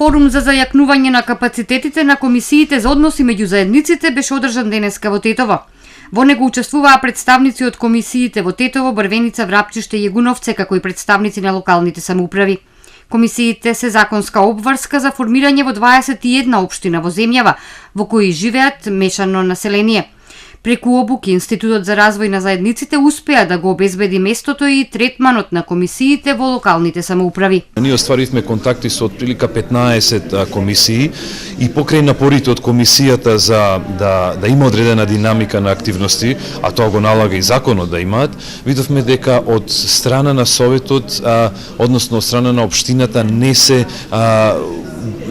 Форум за зајакнување на капацитетите на комисиите за односи меѓу заедниците беше одржан денеска во Тетово. Во него учествуваа представници од комисиите во Тетово, Брвеница, Врапчиште и Јегуновце, како и представници на локалните самоуправи. Комисиите се законска обврска за формирање во 21 општина во земјава, во кои живеат мешано население. Преку обуки, Институтот за развој на заедниците успеа да го обезбеди местото и третманот на комисиите во локалните самоуправи. Ние остваривме контакти со отприлика 15 комисии и покрај напорите од комисијата за да има одредена динамика на активности, а тоа го налага и законот да имаат, видовме дека од страна на Советот, односно од страна на општината не се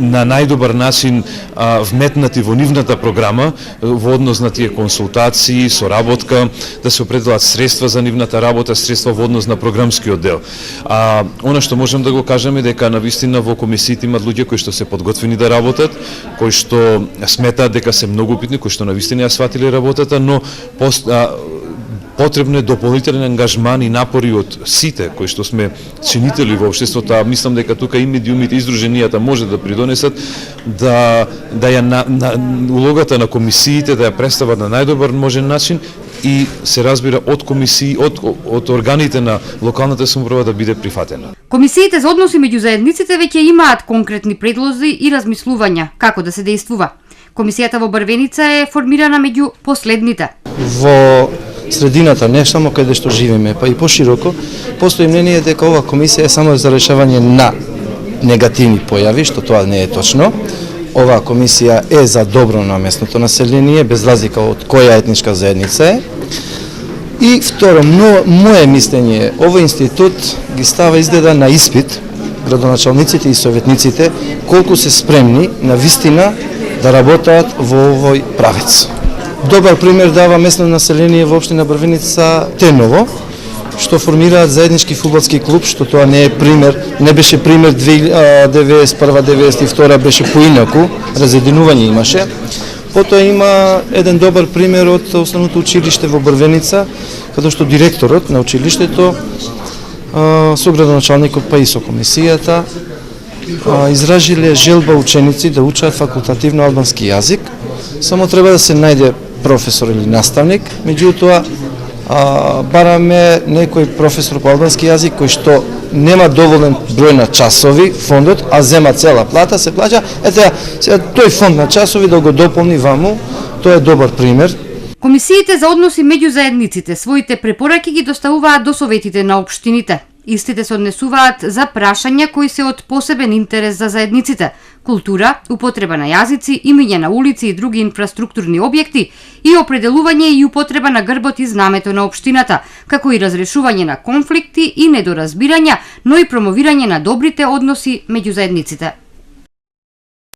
на најдобар начин вметнати во нивната програма во однос на тие консултации, соработка, да се определат средства за нивната работа, средства во однос на програмскиот дел. Она што можем да го кажеме дека навистина во комисиите имат луѓе кои што се подготвени да работат, кои што сметаат дека се многу битни, кои што навистина ја сватиле работата, но потребно е дополнителен ангажман и напори од сите кои што сме чинители во општеството. Мислам дека тука и медиумите, и издруженијата може да придонесат да улогата на комисиите да ја представат на најдобар можен начин и се разбира од комисии, од органите на локалната самоуправа да биде прифатена. Комисиите за односи меѓу заедниците веќе имаат конкретни предлози и размислувања како да се действува. Комисијата во Брвеница е формирана меѓу последните. Во средината, не само каде што живееме, па и пошироко, постои мнение дека ова комисија е само за решавање на негативни појави, што тоа не е точно. Оваа комисија е за добро на местното население, без разлика од која етничка заедница е. И второ, моје мислење, овој институт ги става изгледа на испит градоначалниците и советниците колку се спремни на вистина да работат во овој правец. Добар пример дава местно население во општина Брвеница Теново, што формираат заеднички фудбалски клуб, што тоа не е пример, не беше пример 91-92 беше поинаку, разединување имаше. Потоа има еден добар пример од основното училиште во Брвеница, каде што директорот на училиштето со градоначалникот па и со комисијата изражиле желба ученици да учат факултативно албански јазик. Само треба да се најде професор или наставник, меѓутоа бараме некој професор по албански јазик кој што нема доволен број на часови фондот, а зема цела плата, се плаќа, тој фонд на часови да го дополни ваму, тоа е добар пример. Комисиите за односи меѓу заедниците своите препораки ги доставуваат до советите на општините. Истите се однесуваат за прашања кои се од посебен интерес за заедниците: култура, употреба на јазици, имиња на улици и други инфраструктурни објекти и определување и употреба на грбот и знамето на општината, како и разрешување на конфликти и недоразбирања, но и промовирање на добрите односи меѓу заедниците.